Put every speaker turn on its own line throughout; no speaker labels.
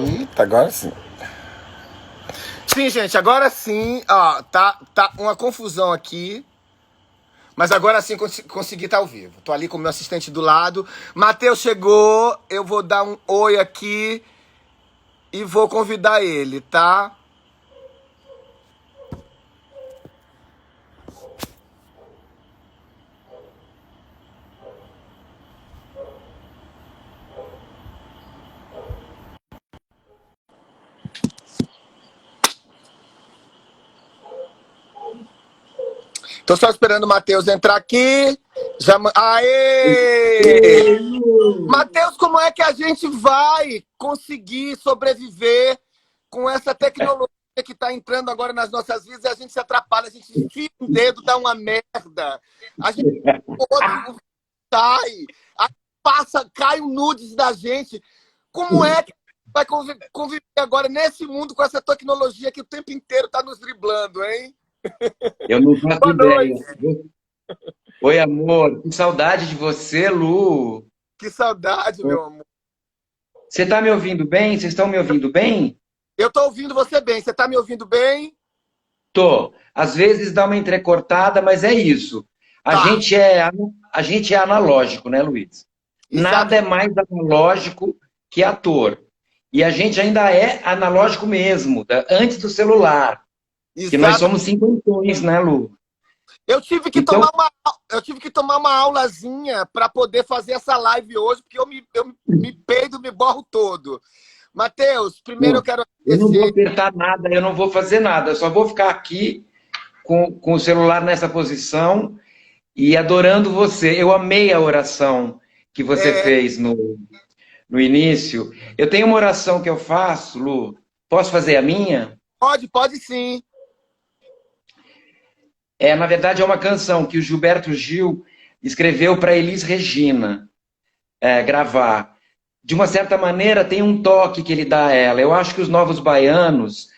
Eita, agora sim. Sim, gente, agora sim, ó, tá uma confusão aqui, mas agora sim consegui estar ao vivo. Tô ali com o meu assistente do lado. Matheus chegou, eu vou dar um oi aqui e vou convidar ele, tá? Tô só esperando o Matheus entrar aqui. Aê!
Oi, Lu.
Matheus, como é que a gente vai conseguir sobreviver com essa tecnologia que está entrando agora nas nossas vidas e a gente se atrapalha, a gente enfia um dedo, dá uma merda, a gente o outro sai, aí passa, cai um nudes da gente. Como é que vai conviver agora nesse mundo com essa tecnologia que o tempo inteiro está nos driblando, hein?
Eu não faço
Boa
ideia.
noite.
Oi, amor. Que saudade de você, Lu.
Que saudade, meu amor.
Você está me ouvindo bem? Vocês estão me ouvindo bem?
Eu tô ouvindo você bem. Você tá me ouvindo bem?
Tô. Às vezes dá uma entrecortada, mas é isso. A
Tá.
gente é, a gente é analógico, né, Luiz? Nada
Exato.
é mais analógico que ator. E a gente ainda é analógico mesmo, antes do celular. Que nós
Exato.
somos cinquentões, né, Lu? Então,
Eu tive que tomar uma aulazinha para poder fazer essa live hoje, porque eu me peido, me borro todo. Matheus, primeiro eu
não,
quero
eu não vou
agradecer.
apertar nada, eu não vou fazer nada, eu só vou ficar aqui com o celular nessa posição e adorando você. Eu amei a oração que você
É,
fez no início. Eu tenho uma oração que eu faço, Lu. Posso fazer a minha?
pode sim.
Na verdade, é uma canção que o Gilberto Gil escreveu para Elis Regina gravar. De uma certa maneira, tem um toque que ele dá a ela. Eu acho que os novos baianos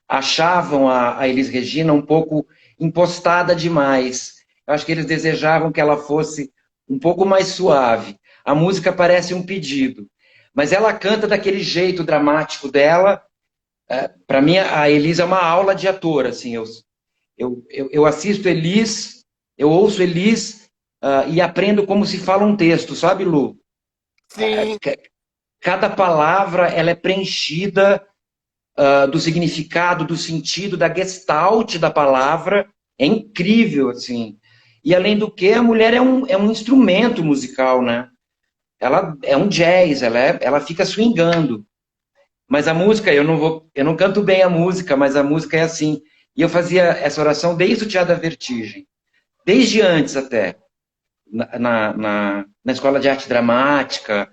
achavam a Elis Regina um pouco impostada demais. Eu acho que eles desejavam que ela fosse um pouco mais suave. A música parece um pedido, mas ela canta daquele jeito dramático dela. Para mim, a Elis é uma aula de ator. Assim, eu assisto Elis, eu ouço Elis e aprendo como se fala um texto, sabe, Lu?
Sim.
Cada palavra ela é preenchida do significado, do sentido, da gestalt da palavra. É incrível, assim. E além do que, a mulher é um instrumento musical, né? Ela é um jazz, ela fica swingando. Mas a música, eu não canto bem a música, mas a música é assim. E eu fazia essa oração desde o Teatro da Vertigem, desde antes até, na escola de arte dramática,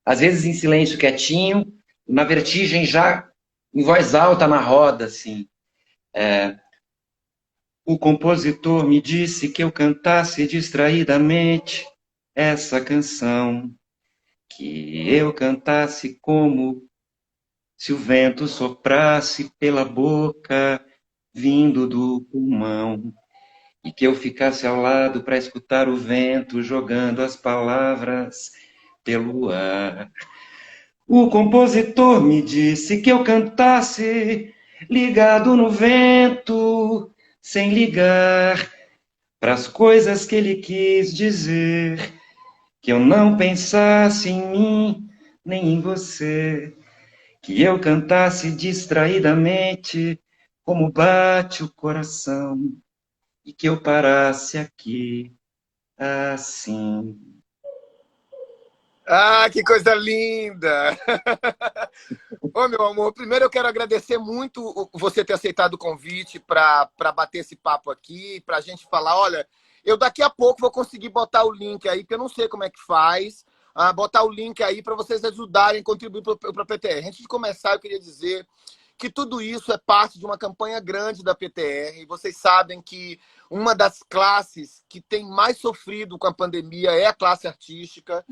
às vezes em silêncio quietinho, na Vertigem já em voz alta na roda, assim. O compositor me disse que eu cantasse distraidamente essa canção, que eu cantasse como se o vento soprasse pela boca, vindo do pulmão, e que eu ficasse ao lado para escutar o vento jogando as palavras pelo ar. O compositor me disse que eu cantasse ligado no vento, sem ligar para as coisas que ele quis dizer, que eu não pensasse em mim nem em você, que eu cantasse distraidamente como bate o coração e que eu parasse aqui assim.
Ah, que coisa linda! Ô, meu amor, primeiro eu quero agradecer muito você ter aceitado o convite para bater esse papo aqui, para a gente falar. Olha, eu daqui a pouco vou conseguir botar o link aí, que eu não sei como é que faz, botar o link aí para vocês ajudarem a contribuir para a PTR. Antes de começar, eu queria dizer que tudo isso é parte de uma campanha grande da PTR. E vocês sabem que uma das classes que tem mais sofrido com a pandemia é a classe artística.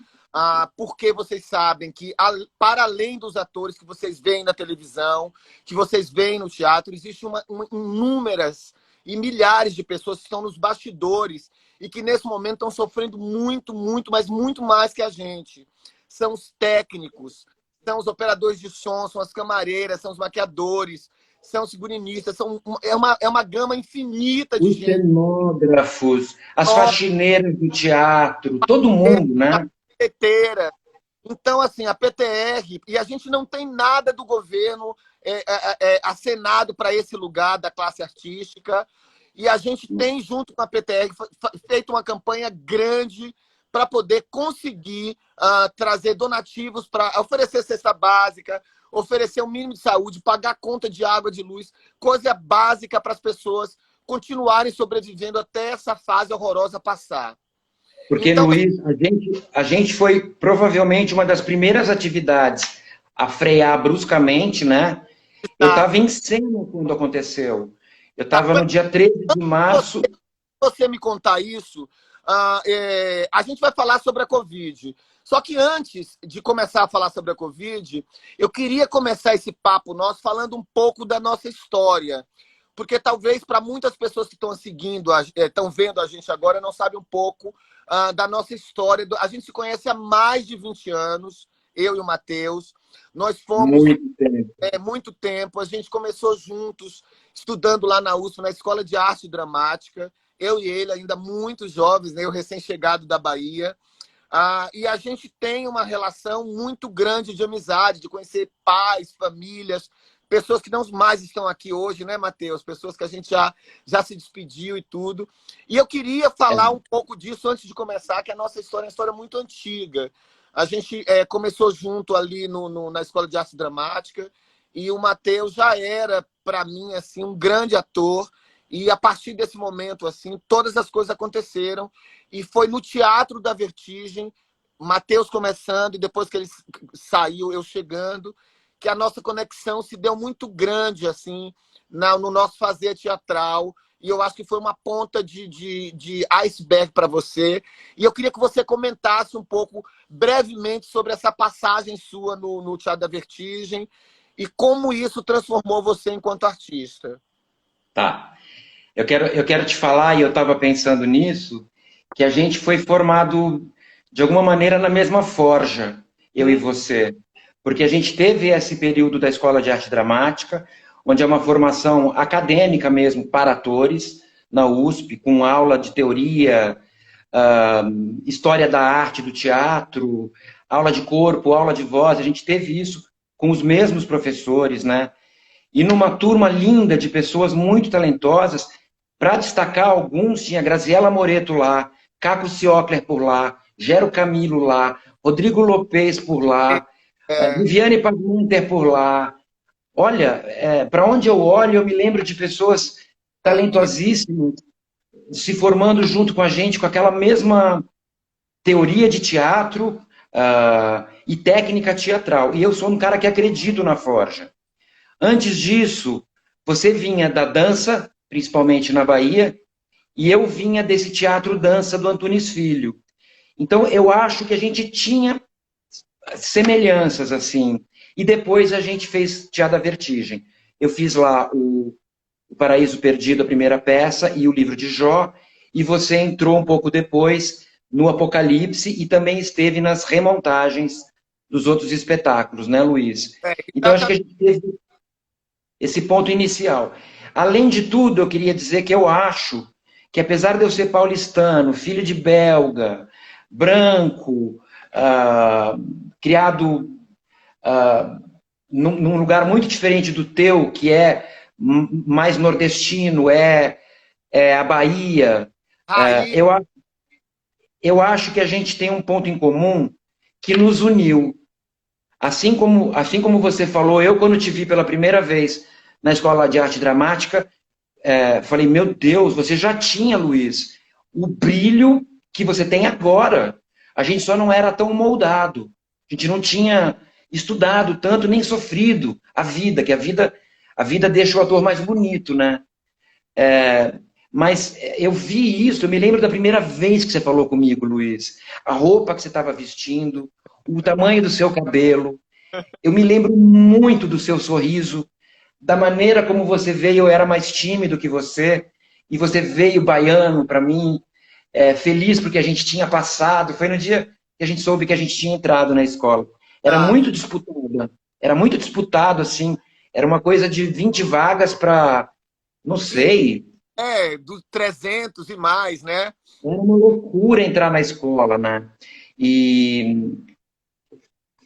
Porque vocês sabem que, para além dos atores que vocês veem na televisão, que vocês veem no teatro, existe inúmeras e milhares de pessoas que estão nos bastidores e que nesse momento estão sofrendo muito, muito, mas muito mais que a gente. São os técnicos, são os operadores de som, são as camareiras, são os maquiadores, são os figurinistas, é uma gama infinita de
Os
gente.
cenógrafos, as
Nossa,
faxineiras do teatro, todo mundo, né?
bilheteira. Então, assim, a PTR, e a gente não tem nada do governo acenado para esse lugar da classe artística, e a gente tem, junto com a PTR, feito uma campanha grande para poder conseguir trazer donativos para oferecer cesta básica, oferecer um mínimo de saúde, pagar conta de água, de luz, coisa básica para as pessoas continuarem sobrevivendo até essa fase horrorosa passar.
Porque,
Então,
Luiz, a gente foi provavelmente uma das primeiras atividades a frear bruscamente, né? Eu estava
exato.
em cena quando aconteceu. Eu estava no dia 13 de março.
Você me contar isso, a gente vai falar sobre a Covid. Só que antes de começar a falar sobre a Covid, eu queria começar esse papo nosso falando um pouco da nossa história. Porque talvez para muitas pessoas que estão seguindo, estão vendo a gente agora, não sabem um pouco da nossa história. A gente se conhece há mais de 20 anos, eu e o Matheus. Nós fomos
Muito tempo.
muito tempo. A gente começou juntos, estudando lá na USP, na Escola de Arte Dramática. Eu e ele, ainda muito jovens, né? Eu recém-chegado da Bahia. E a gente tem uma relação muito grande de amizade, de conhecer pais, famílias, pessoas que não mais estão aqui hoje, né, Matheus? Pessoas que a gente já se despediu e tudo. E eu queria falar um pouco disso antes de começar, que a nossa história é uma história muito antiga. A gente começou junto ali na Escola de Arte Dramática, e o Matheus já era, para mim, assim, um grande ator. E a partir desse momento, assim, todas as coisas aconteceram. E foi no Teatro da Vertigem, Matheus começando, e depois que ele saiu, eu chegando, que a nossa conexão se deu muito grande, assim, no nosso fazer teatral. E eu acho que foi uma ponta de iceberg para você. E eu queria que você comentasse um pouco, brevemente, sobre essa passagem sua no Teatro da Vertigem e como isso transformou você enquanto artista.
Tá. Eu quero te falar, e eu estava pensando nisso, que a gente foi formado de alguma maneira na mesma forja, eu e você. Porque a gente teve esse período da Escola de Arte Dramática, onde é uma formação acadêmica mesmo para atores, na USP, com aula de teoria, história da arte, do teatro, aula de corpo, aula de voz. A gente teve isso com os mesmos professores, né? E numa turma linda de pessoas muito talentosas. Para destacar alguns, tinha Graziela Moreto lá, Caco Ciocler por lá, Gero Camilo lá, Rodrigo Lopes por lá,
É,
Viviane Pagunter por lá. Olha, para onde eu olho, eu me lembro de pessoas talentosíssimas se formando junto com a gente, com aquela mesma teoria de teatro e técnica teatral. E eu sou um cara que acredito na forja. Antes disso, você vinha da dança, principalmente na Bahia, e eu vinha desse teatro-dança do Antunes Filho. Então, eu acho que a gente tinha semelhanças, assim. E depois a gente fez Teatro da Vertigem. Eu fiz lá o Paraíso Perdido, a primeira peça, e o livro de Jó, e você entrou um pouco depois no Apocalipse e também esteve nas remontagens dos outros espetáculos, né, Luiz? Então, acho que a
exatamente.
gente teve esse ponto inicial. Além de tudo, eu queria dizer que eu acho que, apesar de eu ser paulistano, filho de belga, branco, criado num lugar muito diferente do teu, que é mais nordestino, a Bahia,
Raiz,
eu, eu acho que a gente tem um ponto em comum que nos uniu. Assim como você falou, eu, quando te vi pela primeira vez na Escola de Arte Dramática, falei, meu Deus, você já tinha, Luiz, o brilho que você tem agora. A gente só não era tão moldado. A gente não tinha estudado tanto, nem sofrido a vida, que a vida deixa o ator mais bonito, né? Mas eu vi isso, eu me lembro da primeira vez que você falou comigo, Luiz. A roupa que você estava vestindo, o tamanho do seu cabelo. Eu me lembro muito do seu sorriso, da maneira como você veio. Eu era mais tímido que você, e você veio baiano para mim, feliz porque a gente tinha passado. Foi no dia que a gente soube que a gente tinha entrado na escola. era
Ah,
muito disputada. Era muito disputado, assim. Era uma coisa de 20 vagas para, não
e,
sei,
dos 300 e mais, né?
era uma loucura entrar na escola, né? E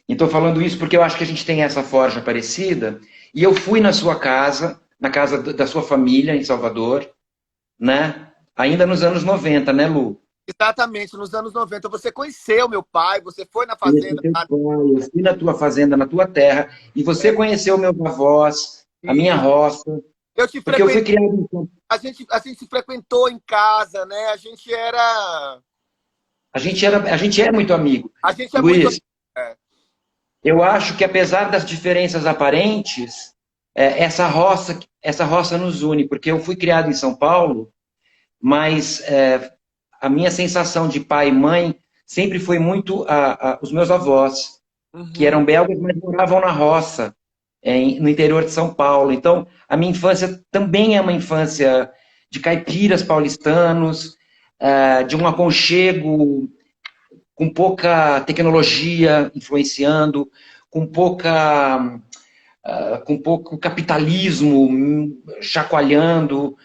estou falando isso porque eu acho que a gente tem essa forja parecida. E eu fui na sua casa, na casa da sua família em Salvador, né? Ainda nos anos 90, né, Lu?
Exatamente, nos anos 90. Você conheceu meu pai, você foi na
Conheci
fazenda.
teu pai, eu fui na tua fazenda, na tua terra, e você conheceu meus avós, a minha
E
roça,
eu te
porque eu fui
frequentei,
criado em São
a gente se frequentou em casa, né?
A gente é muito amigo.
A gente é muito.
Luiz,
É.
eu acho que apesar das diferenças aparentes, essa roça nos une, porque eu fui criado em São Paulo, mas a minha sensação de pai e mãe sempre foi muito os meus avós, que
Uhum.
eram belgas, mas moravam na roça, no interior de São Paulo. Então, a minha infância também é uma infância de caipiras paulistanos, de um aconchego com pouca tecnologia influenciando, com pouca, com pouco capitalismo chacoalhando.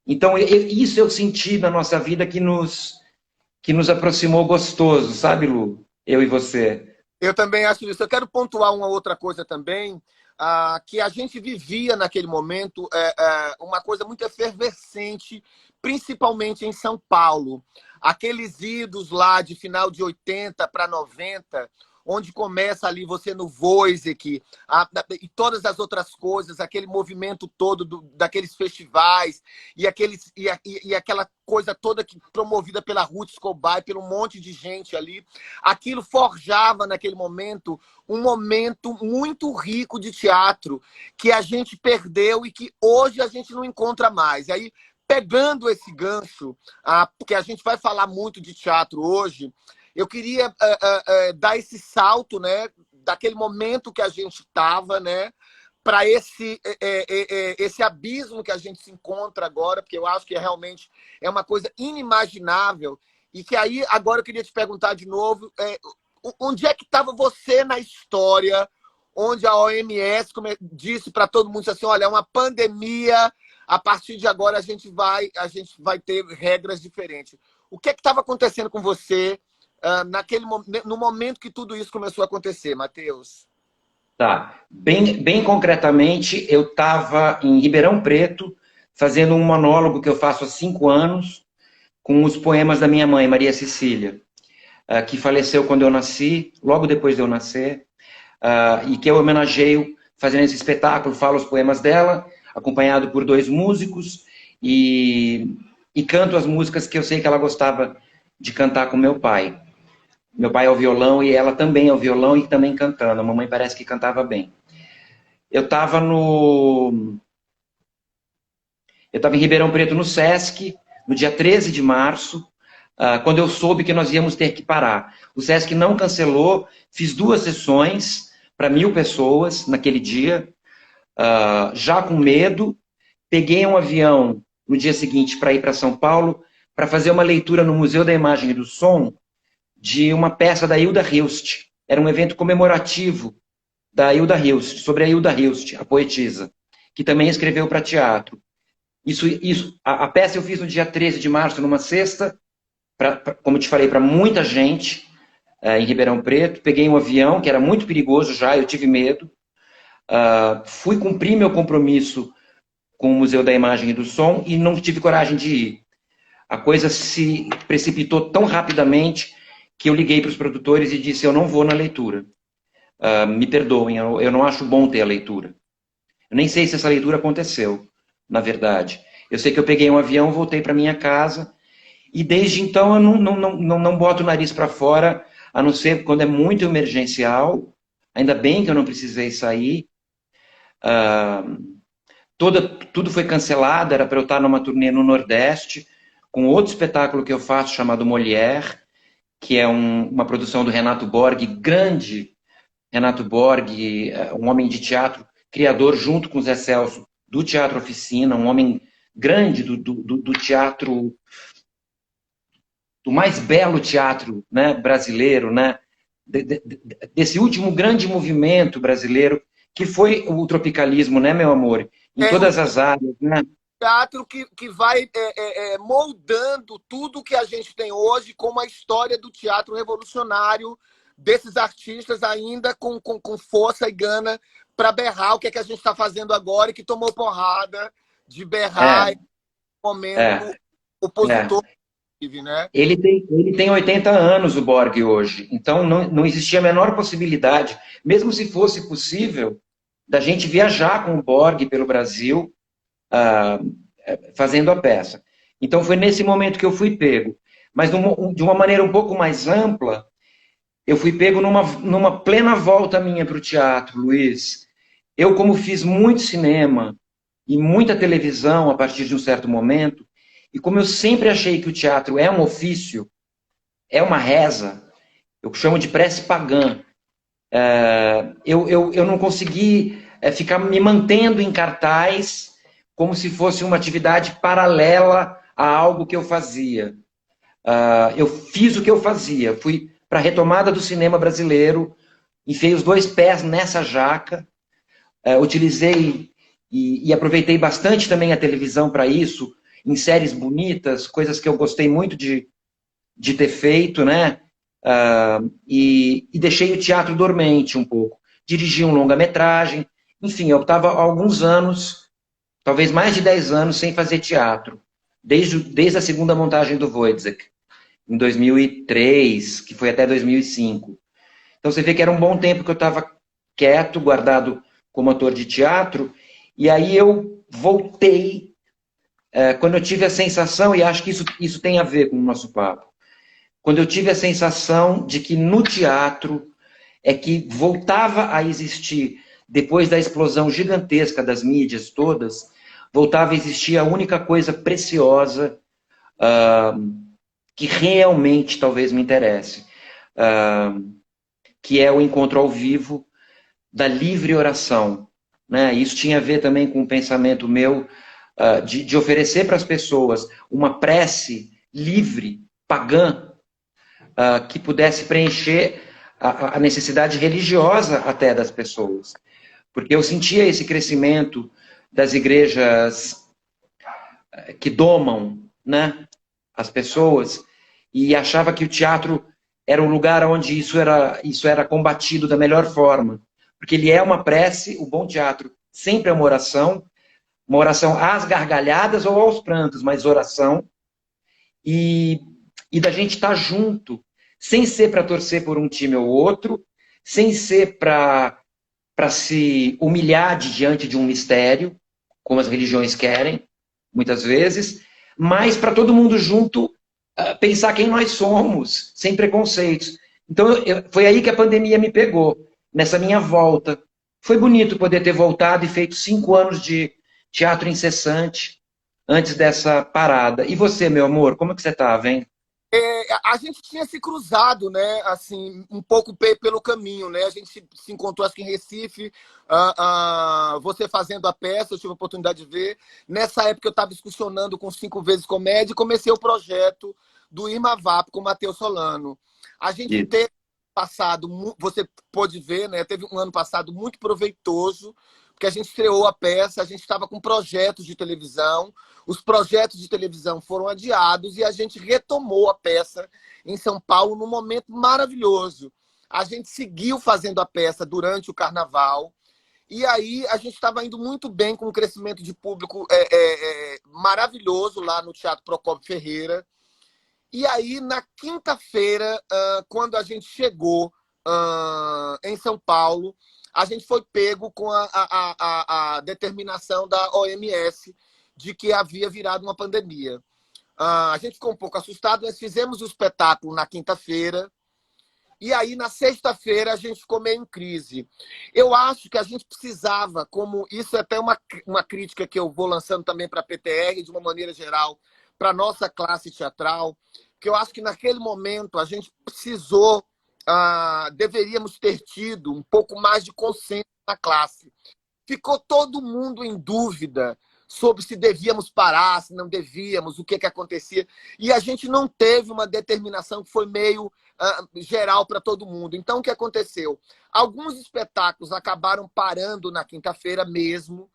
Então, isso eu senti na nossa vida que nos aproximou gostoso, sabe, Lu? Eu e você.
Eu também acho isso. Eu quero pontuar uma outra coisa também, que a gente vivia naquele momento uma coisa muito efervescente, principalmente em São Paulo. Aqueles idos lá de final de 80 para 90, onde começa ali você no Wojciech, e todas as outras coisas, aquele movimento todo daqueles festivais e aquela coisa toda promovida pela Ruth Escobar, pelo um monte de gente ali. Aquilo forjava naquele momento um momento muito rico de teatro que a gente perdeu e que hoje a gente não encontra mais. E aí, pegando esse gancho, porque a gente vai falar muito de teatro hoje, eu queria dar esse salto, né, daquele momento que a gente estava, né, para esse abismo que a gente se encontra agora, porque eu acho que realmente é uma coisa inimaginável. E que aí, agora eu queria te perguntar de novo, onde é que estava você na história, onde a OMS disse para todo mundo assim, olha, é uma pandemia, a partir de agora a gente vai ter regras diferentes. O que é que estava acontecendo com você no momento que tudo isso começou a acontecer, Matheus?
Tá. Bem concretamente, eu estava em Ribeirão Preto, fazendo um monólogo que eu faço há 5 anos, com os poemas da minha mãe, Maria Cecília, que faleceu quando eu nasci, logo depois de eu nascer, e que eu homenageio fazendo esse espetáculo, falo os poemas dela, acompanhado por 2 músicos, e canto as músicas que eu sei que ela gostava de cantar com meu pai. Meu pai é o violão e ela também é o violão e também cantando. A mamãe parece que cantava bem. Eu estava no. Eu estava em Ribeirão Preto, no Sesc, no dia 13 de março, quando eu soube que nós íamos ter que parar. O Sesc não cancelou, fiz 2 sessões para 1.000 pessoas naquele dia, já com medo. Peguei um avião no dia seguinte para ir para São Paulo para fazer uma leitura no Museu da Imagem e do Som de uma peça da Hilda Hilst. Era um evento comemorativo da Hilda Hilst, sobre a Hilda Hilst, a poetisa, que também escreveu para teatro. A peça eu fiz no dia 13 de março, numa sexta, como te falei, para muita gente, em Ribeirão Preto. Peguei um avião, que era muito perigoso já, eu tive medo. Fui cumprir meu compromisso com o Museu da Imagem e do Som e não tive coragem de ir. A coisa se precipitou tão rapidamente que eu liguei para os produtores e disse, eu não vou na leitura. Me perdoem, eu não acho bom ter a leitura. Eu nem sei se essa leitura aconteceu, na verdade. Eu sei que eu peguei um avião, voltei para minha casa, e desde então eu não boto o nariz para fora, a não ser quando é muito emergencial. Ainda bem que eu não precisei sair. Tudo foi cancelado, era para eu estar numa turnê no Nordeste, com outro espetáculo que eu faço chamado Molière, que é uma produção do Renato Borg, grande Renato Borg, um homem de teatro, criador junto com Zé Celso do Teatro Oficina, um homem grande do teatro, do mais belo teatro, né, brasileiro, né? desse último grande movimento brasileiro, que foi o tropicalismo, né, meu amor? Em
É o
todas as áreas, né?
teatro que vai moldando tudo que a gente tem hoje como a história do teatro revolucionário, desses artistas ainda com força e gana para berrar o que é que a gente está fazendo agora e que tomou porrada de berrar
É,
em momento
é, é.
opositor, né?
Ele tem 80 anos, o Borg, hoje. Então, não existia a menor possibilidade, mesmo se fosse possível, da gente viajar com o Borg pelo Brasil, ah, fazendo a peça. Então, foi nesse momento que eu fui pego. Mas, de uma maneira um pouco mais ampla, eu fui pego numa plena volta minha para o teatro, Luiz. Eu, como fiz muito cinema e muita televisão a partir de um certo momento, e como eu sempre achei que o teatro é um ofício, é uma reza, eu chamo de prece pagã. Eu não consegui ficar me mantendo em cartaz como se fosse uma atividade paralela a algo que eu fazia. Eu fiz o que eu fazia, fui para a retomada do cinema brasileiro, enfiei os dois pés nessa jaca, utilizei e aproveitei bastante também a televisão para isso, em séries bonitas, coisas que eu gostei muito de ter feito, né? E deixei o teatro dormente um pouco. Dirigi um longa-metragem, enfim, eu estava há alguns anos, talvez mais de 10 anos, sem fazer teatro, desde a segunda montagem do Wojciech, em 2003, que foi até 2005. Então você vê que era um bom tempo que eu estava quieto, guardado como ator de teatro, e aí eu voltei, quando eu tive a sensação, e acho que isso tem a ver com o nosso papo, quando eu tive a sensação de que no teatro é que voltava a existir, depois da explosão gigantesca das mídias todas, voltava a existir a única coisa preciosa que realmente talvez me interesse, que é o encontro ao vivo da livre oração. Né? Isso tinha a ver também com o pensamento meu de oferecer para as pessoas uma prece livre, pagã, que pudesse preencher a necessidade religiosa até das pessoas. Porque eu sentia esse crescimento das igrejas que domam, né, as pessoas, e achava que o teatro era um lugar onde isso era combatido da melhor forma. Porque ele é uma prece, o bom teatro sempre é uma oração às gargalhadas ou aos prantos, mas oração, e, e da gente estar junto, sem ser para torcer por um time ou outro, sem ser para se humilhar diante de um mistério, como as religiões querem, muitas vezes, mas para todo mundo junto pensar quem nós somos, sem preconceitos. Então, foi aí que a pandemia me pegou, nessa minha volta. Foi bonito poder ter voltado e feito 5 anos de teatro incessante antes dessa parada. E você, meu amor, como é que você estava, hein?
A gente tinha se cruzado, né? Assim, um pouco pelo caminho, né? A gente se encontrou, acho que em Recife, você fazendo a peça, eu tive a oportunidade de ver. Nessa época eu estava excursionando com 5 vezes comédia e comecei o projeto do Irma Vap com o Matheus Solano. A gente
Isso.
teve passado, você pôde ver, né? Teve um ano passado muito proveitoso, porque a gente estreou a peça, a gente estava com projetos de televisão, os projetos de televisão foram adiados e a gente retomou a peça em São Paulo num momento maravilhoso. A gente seguiu fazendo a peça durante o carnaval e aí a gente estava indo muito bem com um crescimento de público maravilhoso lá no Teatro Procópio Ferreira. E aí, na quinta-feira, quando a gente chegou em São Paulo, a gente foi pego com a determinação da OMS de que havia virado uma pandemia. A gente ficou um pouco assustado, nós fizemos o espetáculo na quinta-feira, e aí na sexta-feira a gente ficou meio em crise. Eu acho que a gente precisava, como isso é até uma crítica que eu vou lançando também para a PTR, de uma maneira geral, para a nossa classe teatral, que eu acho que naquele momento a gente precisou, deveríamos ter tido um pouco mais de consenso na classe. Ficou todo mundo em dúvida sobre se devíamos parar, se não devíamos, o que acontecia. E a gente não teve uma determinação que foi meio geral para todo mundo. Então, o que aconteceu? Alguns espetáculos acabaram parando na quinta-feira mesmo,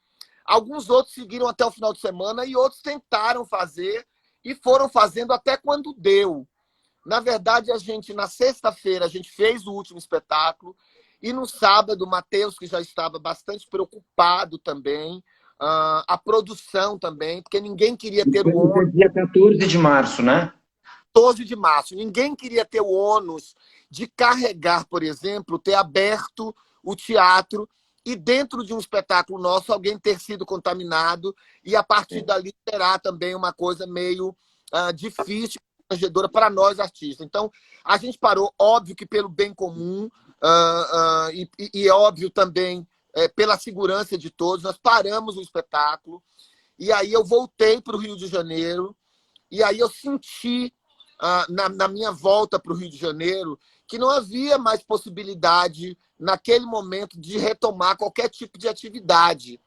alguns outros seguiram até o final de semana e outros tentaram fazer e foram fazendo até quando deu. Na verdade, na sexta-feira, a gente fez o último espetáculo e no sábado, o Matheus, que já estava bastante preocupado também, a produção também, porque ninguém queria ter o ônus.
Dia 14 de março, né?
12 de março. Ninguém queria ter o ônus de carregar, por exemplo, ter aberto o teatro e dentro de um espetáculo nosso alguém ter sido contaminado e a partir dali terá também uma coisa meio difícil, constrangedora para nós artistas. Então, a gente parou, óbvio que pelo bem comum e óbvio também pela segurança de todos, nós paramos o espetáculo e aí eu voltei para o Rio de Janeiro e aí eu senti na minha volta para o Rio de Janeiro que não havia mais possibilidade naquele momento de retomar qualquer tipo de atividade.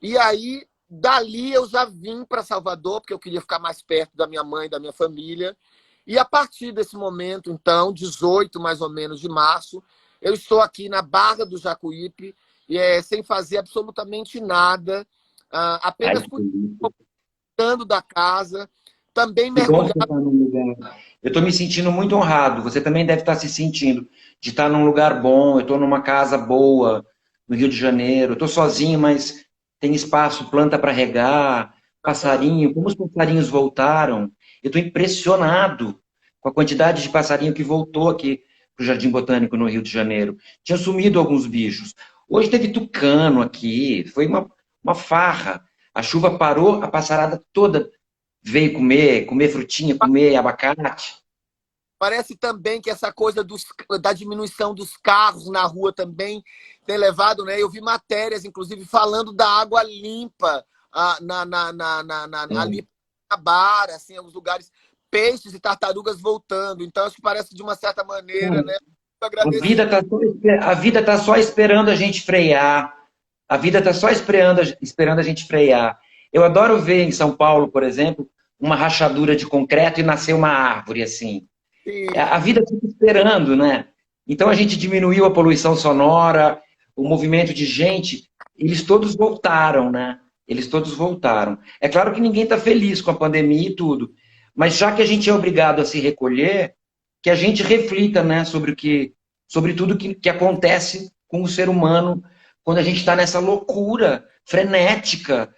E aí, dali eu já vim para Salvador, porque eu queria ficar mais perto da minha mãe, da minha família. E a partir desse momento, então, 18 mais ou menos de março, eu estou aqui na Barra do Jacuípe, sem fazer absolutamente nada, apenas cuidando da casa, também mergulhando.
Eu estou me sentindo muito honrado. Você também deve estar se sentindo de estar num lugar bom. Eu estou numa casa boa no Rio de Janeiro. Eu estou sozinho, mas tem espaço, planta para regar, passarinho. Como os passarinhos voltaram? Eu estou impressionado com a quantidade de passarinho que voltou aqui para o Jardim Botânico no Rio de Janeiro. Tinha sumido alguns bichos. Hoje teve tucano aqui. Foi uma farra. A chuva parou, a passarada toda veio comer frutinha, comer abacate.
Parece também que essa coisa da diminuição dos carros na rua também tem levado, né? Eu vi matérias, inclusive, falando da água limpa ali na Barra, assim, alguns lugares, peixes e tartarugas voltando. Então, acho que parece de uma certa maneira, né?
A vida tá só esperando a gente frear. A vida tá só esperando a gente frear. Eu adoro ver em São Paulo, por exemplo, uma rachadura de concreto e nascer uma árvore, assim.
Sim.
A vida fica esperando, né? Então a gente diminuiu a poluição sonora, o movimento de gente, eles todos voltaram, né? Eles todos voltaram. É claro que ninguém está feliz com a pandemia e tudo, mas já que a gente é obrigado a se recolher, que a gente reflita, né, sobre tudo que acontece com o ser humano quando a gente está nessa loucura frenética,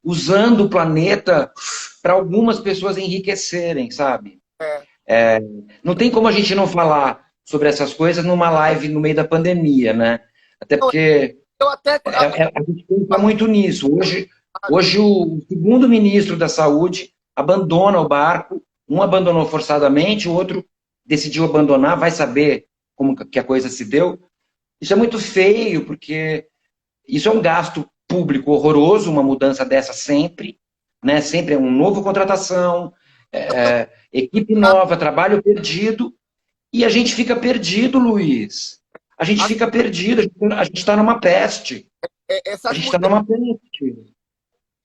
usando o planeta para algumas pessoas enriquecerem, sabe? Não tem como a gente não falar sobre essas coisas numa live no meio da pandemia, né? Até porque a gente pensa muito nisso. Hoje o segundo ministro da Saúde abandona o barco, um abandonou forçadamente, o outro decidiu abandonar, vai saber como que a coisa se deu. Isso é muito feio, porque isso é um gasto público horroroso, uma mudança dessa sempre, né? Sempre é um novo contratação, equipe nova, trabalho perdido, e a gente fica perdido, Luiz. A gente fica perdido, a gente está numa peste. A gente está numa peste.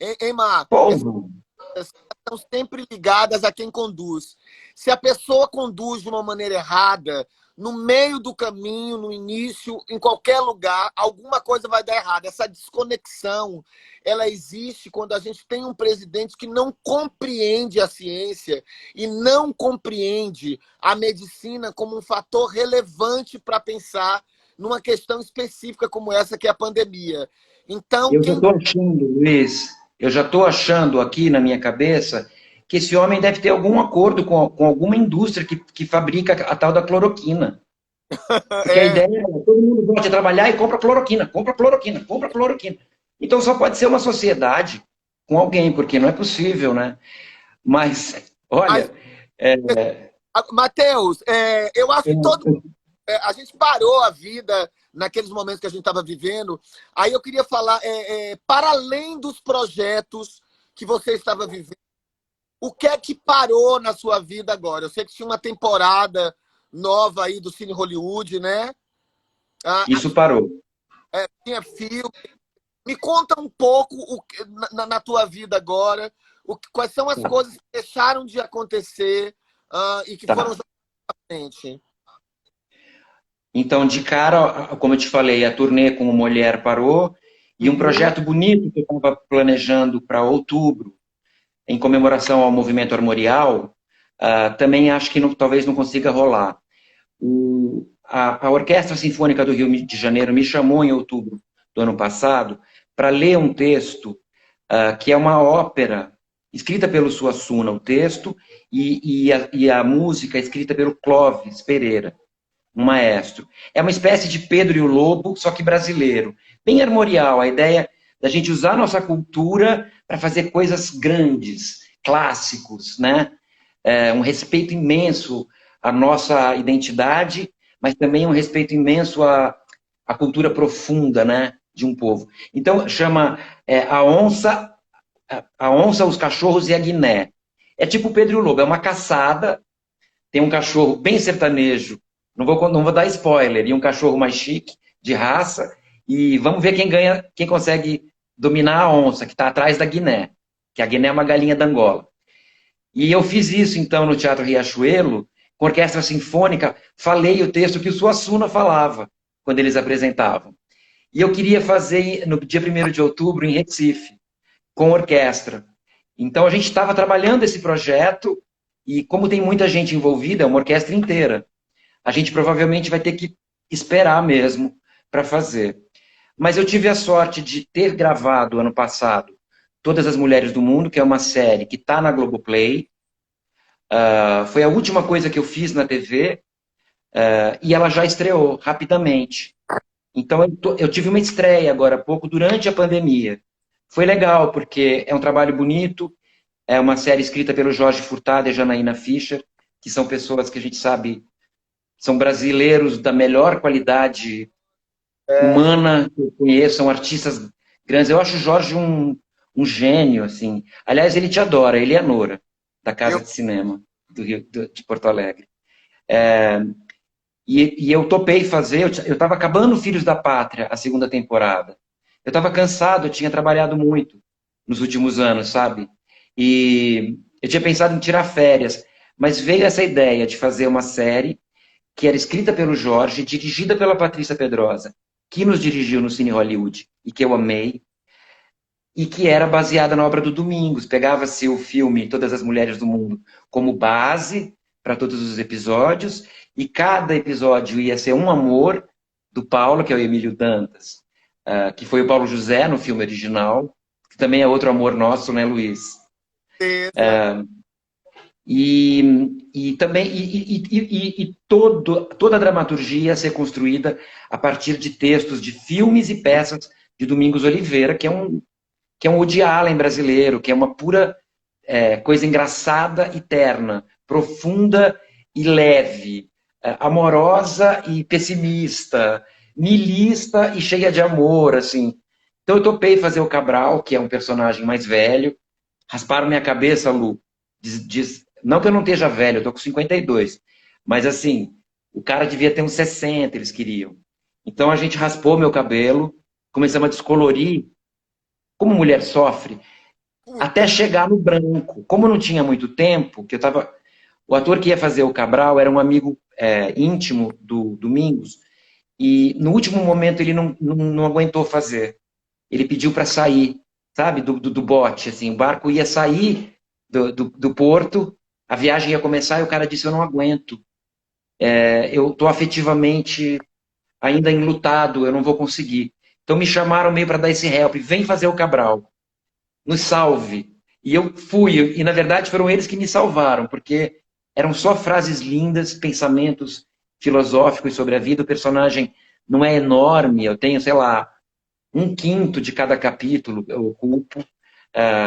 Hein, Marco?
Porra.
Estão sempre ligadas a quem conduz. Se a pessoa conduz de uma maneira errada, no meio do caminho, no início, em qualquer lugar, alguma coisa vai dar errado. Essa desconexão, ela existe quando a gente tem um presidente que não compreende a ciência e não compreende a medicina como um fator relevante para pensar numa questão específica como essa, que é a pandemia. Então,
eu já estou achando, Luiz, eu já estou achando aqui na minha cabeça que esse homem deve ter algum acordo com alguma indústria que fabrica a tal da cloroquina. Porque a ideia é todo mundo pode trabalhar e compra cloroquina, compra cloroquina, compra cloroquina. Então só pode ser uma sociedade com alguém, porque não é possível, né? Mas, olha...
Matheus, eu acho que a gente parou a vida naqueles momentos que a gente estava vivendo. Aí eu queria falar, para além dos projetos que você estava vivendo, o que é que parou na sua vida agora? Eu sei que tinha uma temporada nova aí do Cine Hollywood, né?
Isso parou.
Tinha filme. Me conta um pouco na tua vida agora, quais são as coisas que deixaram de acontecer e que foram jogadas Gente.
Então, de cara, como eu te falei, a turnê com o Mulher parou, e um
Uhum.
projeto bonito que eu estava planejando para outubro, em comemoração ao movimento armorial, também acho que talvez não consiga rolar. A Orquestra Sinfônica do Rio de Janeiro me chamou em outubro do ano passado para ler um texto que é uma ópera escrita pelo Suassuna, o texto, e a música escrita pelo Clóvis Pereira, um maestro. É uma espécie de Pedro e o Lobo, só que brasileiro. Bem armorial, a ideia da gente usar a nossa cultura para fazer coisas grandes, clássicos, né? Um respeito imenso à nossa identidade, mas também um respeito imenso à cultura profunda, né, de um povo. Então, chama a onça, os cachorros e a Guiné. É tipo Pedro e o Lobo, é uma caçada, tem um cachorro bem sertanejo, não vou dar spoiler, e um cachorro mais chique, de raça, e vamos ver quem ganha, quem consegue dominar a onça, que está atrás da Guiné, que a Guiné é uma galinha da Angola. E eu fiz isso, então, no Teatro Riachuelo, com orquestra sinfônica, falei o texto que o Suassuna falava, quando eles apresentavam. E eu queria fazer no dia 1º de outubro, em Recife, com orquestra. Então, a gente estava trabalhando esse projeto, e como tem muita gente envolvida, é uma orquestra inteira, a gente provavelmente vai ter que esperar mesmo para fazer. Mas eu tive a sorte de ter gravado, ano passado, Todas as Mulheres do Mundo, que é uma série que está na Globoplay. Foi a última coisa que eu fiz na TV, e ela já estreou rapidamente. Então eu tive uma estreia agora há pouco, durante a pandemia. Foi legal, porque é um trabalho bonito, é uma série escrita pelo Jorge Furtado e Janaína Fischer, que são pessoas que a gente sabe são brasileiros da melhor qualidade
É,
humana que eu conheço, são artistas grandes. Eu acho o Jorge um gênio, assim. Aliás, ele te adora, ele e a Nora, da Casa
eu,
de Cinema do Rio, de Porto Alegre. E eu topei fazer, eu estava acabando Filhos da Pátria, a segunda temporada. Eu estava cansado, eu tinha trabalhado muito nos últimos anos, sabe? E eu tinha pensado em tirar férias, mas veio essa ideia de fazer uma série que era escrita pelo Jorge, dirigida pela Patrícia Pedrosa, que nos dirigiu no Cine Hollywood e que eu amei, e que era baseada na obra do Domingos. Pegava-se o filme Todas as Mulheres do Mundo como base para todos os episódios, e cada episódio ia ser um amor do Paulo, que é o Emílio Dantas, que foi o Paulo José no filme original, que também é outro amor nosso, né, Luiz?
certeza.
E também toda a dramaturgia a ser construída a partir de textos de filmes e peças de Domingos Oliveira, que é um Woody Allen brasileiro, que é uma pura coisa engraçada e terna, profunda e leve, amorosa e pessimista, niilista e cheia de amor, assim. Então eu topei fazer o Cabral, que é um personagem mais velho. Rasparam minha cabeça, Lu. Não que eu não esteja velho, eu tô com 52. Mas assim, o cara devia ter uns 60, eles queriam. Então a gente raspou meu cabelo, começamos a descolorir, como mulher sofre, até
Puta.
chegar no branco. Como eu não tinha muito tempo, que eu tava. O ator que ia fazer o Cabral era um amigo íntimo do Domingos, e no último momento ele não aguentou fazer. Ele pediu para sair, sabe, do bote, assim, o barco ia sair do porto, a viagem ia começar e o cara disse, eu não aguento, eu estou afetivamente ainda enlutado, eu não vou conseguir. Então me chamaram meio para dar esse help, vem fazer o Cabral, nos salve. E eu fui, e na verdade foram eles que me salvaram, porque eram só frases lindas, pensamentos filosóficos sobre a vida, o personagem não é enorme, eu tenho, sei lá, um quinto de cada capítulo eu ocupo.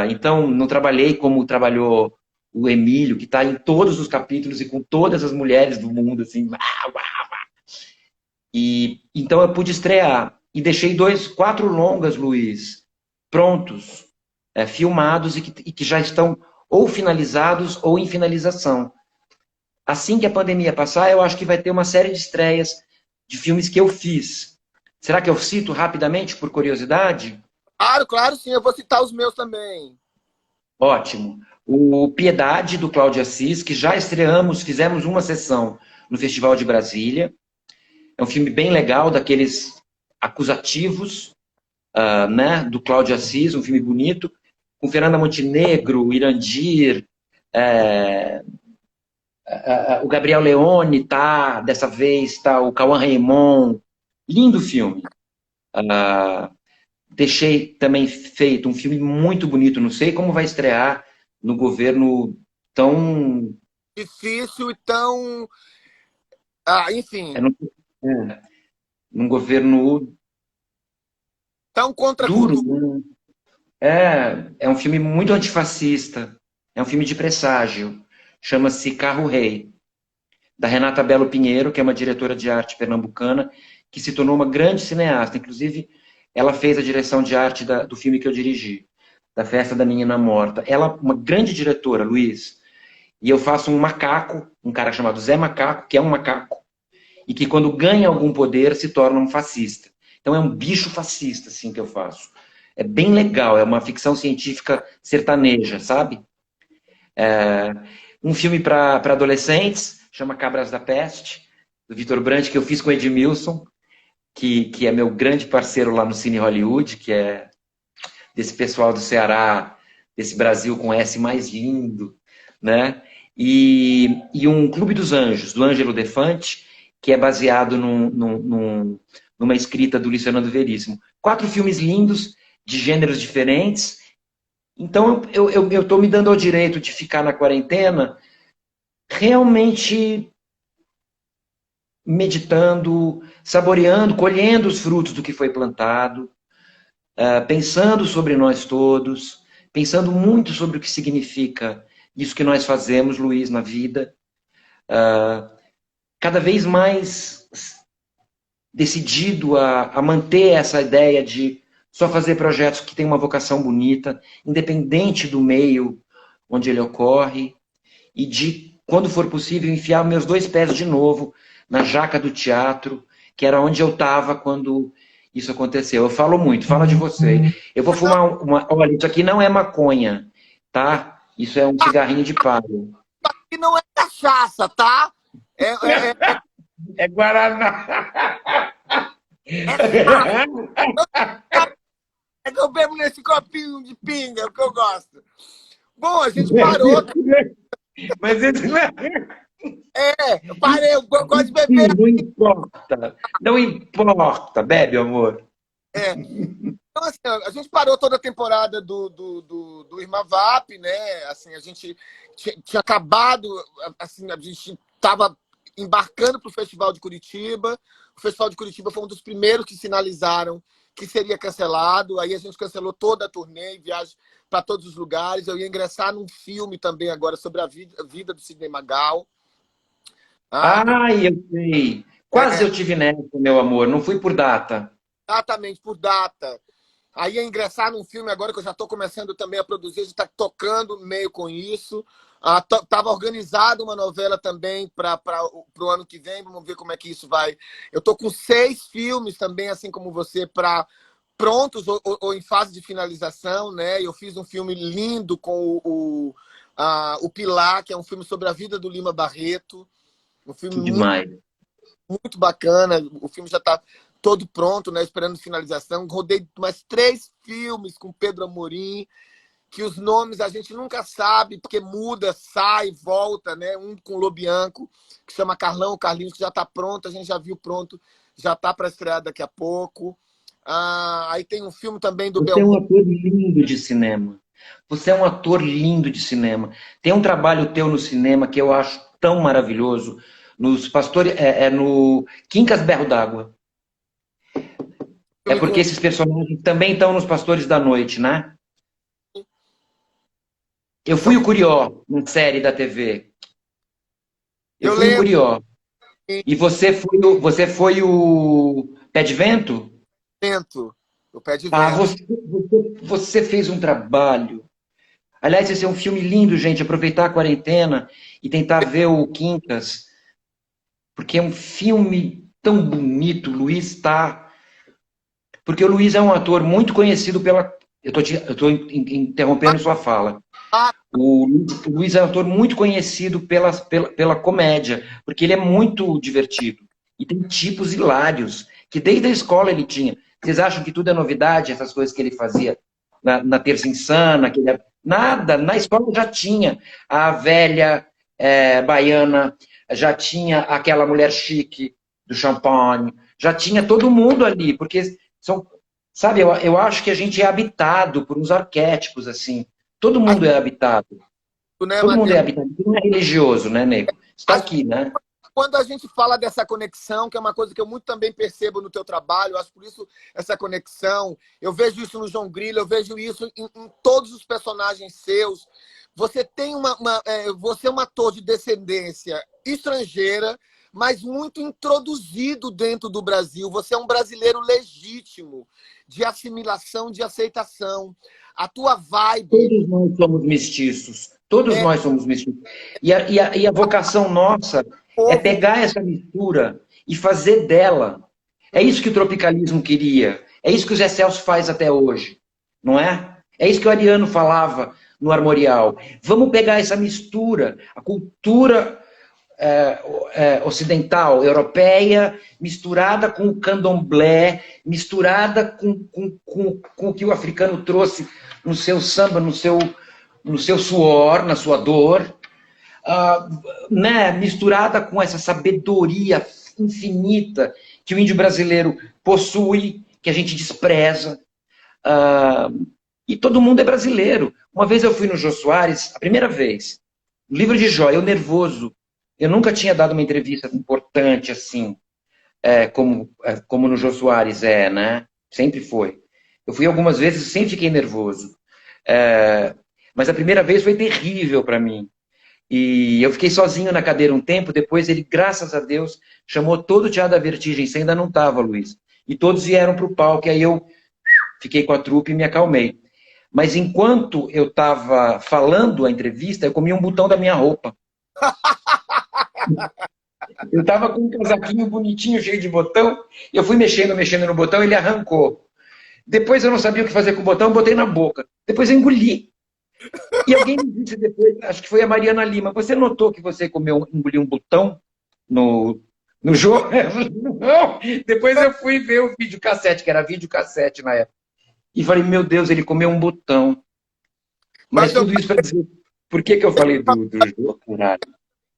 Então, não trabalhei como trabalhou o Emílio, que está em todos os capítulos e com todas as mulheres do mundo, assim. E então eu pude estrear. E deixei 4 longas, Luiz, prontos, filmados e que já estão ou finalizados ou em finalização. Assim que a pandemia passar, eu acho que vai ter uma série de estreias de filmes que eu fiz. Será que eu cito rapidamente, por curiosidade?
Claro, claro, sim. Eu vou citar os meus também.
Ótimo. O Piedade, do Cláudio Assis, que já estreamos, fizemos uma sessão no Festival de Brasília. É um filme bem legal, daqueles acusativos, né, do Cláudio Assis, um filme bonito, com Fernanda Montenegro, Irandir, o Gabriel Leone, tá, dessa vez, tá, o Cauã Raymond. Lindo filme. Deixei também feito um filme muito bonito, não sei como vai estrear no governo tão...
Difícil e tão... enfim.
Num governo
tão contra a
duro,
cultura.
né? É um filme muito antifascista. É um filme de presságio. Chama-se Carro Rei, da Renata Belo Pinheiro, que é uma diretora de arte pernambucana, que se tornou uma grande cineasta. Inclusive, ela fez a direção de arte do filme que eu dirigi, da Festa da Menina Morta. Ela é uma grande diretora, Luiz. E eu faço um macaco, um cara chamado Zé Macaco, que é um macaco, e que quando ganha algum poder se torna um fascista. Então é um bicho fascista, assim, que eu faço. É bem legal, é uma ficção científica sertaneja, sabe? Um filme para adolescentes, chama Cabras da Peste, do Vitor Brandt, que eu fiz com o Edmilson, que é meu grande parceiro lá no Cine Hollywood, que é desse pessoal do Ceará, desse Brasil com S mais lindo, né? E um Clube dos Anjos, do Ângelo Defante, que é baseado numa escrita do Luiz Fernando Veríssimo. 4 filmes lindos, de gêneros diferentes. Então, eu estou me dando ao direito de ficar na quarentena realmente meditando, saboreando, colhendo os frutos do que foi plantado, pensando sobre nós todos, pensando muito sobre o que significa isso que nós fazemos, Luiz, na vida. Cada vez mais decidido a manter essa ideia de só fazer projetos que têm uma vocação bonita, independente do meio onde ele ocorre, e de, quando for possível, enfiar meus 2 pés de novo na jaca do teatro, que era onde eu estava quando isso aconteceu. Eu falo muito, fala de você. Eu vou fumar uma... Olha, isso aqui não é maconha, tá? Isso é um cigarrinho de palha.
E não é cachaça, tá?
É Guaraná.
É que eu bebo nesse copinho de pinga, é o que eu gosto. Bom, a gente parou.
Mas esse não é...
Eu parei, eu gosto de beber.
Não importa, não importa. Bebe, amor.
Então, assim, a gente parou toda a temporada do Irma Vap, né? Assim, a gente tinha acabado, assim, a gente estava embarcando para o Festival de Curitiba. O Festival de Curitiba foi um dos primeiros que sinalizaram que seria cancelado. Aí a gente cancelou toda a turnê, viagem para todos os lugares. Eu ia ingressar num filme também agora sobre a vida do Sidney Magal.
Ai, eu sei. Quase eu tive nessa, meu amor. Não fui por data.
Exatamente, por data. Aí ia ingressar num filme agora que eu já estou começando também a produzir, a gente está tocando meio com isso. Estava organizado uma novela também para o ano que vem, vamos ver como é que isso vai. Eu estou com 6 filmes também, assim como você, prontos ou em fase de finalização, né? Eu fiz um filme lindo com o Pilar, que é um filme sobre a vida do Lima Barreto. Um filme
Demais.
muito bacana. O filme já está todo pronto, né? Esperando finalização. Rodei mais 3 filmes com Pedro Amorim, que os nomes a gente nunca sabe, porque muda, sai, volta, né? Um com Lobianco, que chama Carlão, o Carlinhos, que já está pronto, a gente já viu pronto, já está para estrear daqui a pouco. Aí tem um filme também do
Você é um
Belmonte.
ator lindo de cinema. Você é um ator lindo de cinema. Tem um trabalho teu no cinema que eu acho tão maravilhoso, nos Pastores, no Quincas Berro d'Água. É porque esses personagens também estão nos Pastores da Noite, né? Eu fui o Curió, na série da TV. Eu fui o
lembro.
Curió. E você foi o Pé de Vento?
O Pé de
Ah,
Vento.
você fez um trabalho. Aliás, esse é um filme lindo, gente. Aproveitar a quarentena e tentar ver o Quincas. Porque é um filme tão bonito. O Luiz está... Porque o Luiz é um ator muito conhecido pela... Eu estou interrompendo sua fala. O Luiz é um ator muito conhecido pela comédia, porque ele é muito divertido. E tem tipos hilários, que desde a escola ele tinha. Vocês acham que tudo é novidade, essas coisas que ele fazia na Terça Insana? Nada, na escola já tinha. A velha baiana, já tinha aquela mulher chique do champanhe, já tinha todo mundo ali, porque são, sabe, eu acho que a gente é habitado por uns arquétipos, assim. Todo mundo é habitado.
Né,
Todo mundo é
Matheus?
habitado. Não é religioso, né, nego? Está aqui, né?
Quando a gente fala dessa conexão, que é uma coisa que eu muito também percebo no teu trabalho, eu acho por isso essa conexão, eu vejo isso no João Grilo, eu vejo isso em todos os personagens seus. Você tem você é um ator de descendência estrangeira, mas muito introduzido dentro do Brasil. Você é um brasileiro legítimo, de assimilação, de aceitação. A tua vibe
Todos nós somos mestiços. Todos
é
nós somos mestiços. E a vocação nossa é
povo.
pegar essa mistura e fazer dela. É isso que o tropicalismo queria. É isso que o Zé Celso faz até hoje. Não é? É isso que o Ariano falava no Armorial. Vamos pegar essa mistura, a cultura ocidental, europeia, misturada com o candomblé, misturada com o que o africano trouxe no seu samba, no seu suor, na sua dor, né, misturada com essa sabedoria infinita que o índio brasileiro possui, que a gente despreza. E todo mundo é brasileiro. Uma vez eu fui no Jô Soares, a primeira vez, no livro de Jó, eu nervoso. Eu nunca tinha dado uma entrevista importante assim, como no Jô Soares né? Sempre foi. Eu fui algumas vezes e sempre fiquei nervoso. Mas a primeira vez foi terrível para mim. E eu fiquei sozinho na cadeira um tempo, depois ele, graças a Deus, chamou todo o Teatro da Vertigem, você ainda não estava, Luiz. E todos vieram para o palco, e aí eu fiquei com a trupe e me acalmei. Mas enquanto eu estava falando a entrevista, eu comi um botão da minha roupa. Eu estava com um casaquinho bonitinho, cheio de botão, e eu fui mexendo no botão, e ele arrancou. Depois eu não sabia o que fazer com o botão, botei na boca. Depois eu engoli. E alguém me disse depois, acho que foi a Mariana Lima, você notou que você engoliu um botão no jogo? Não. Depois eu fui ver o videocassete, que era videocassete na época. E falei, meu Deus, ele comeu um botão. Mas
Mas eu
tudo isso para dizer, por que eu falei do jogo, caralho?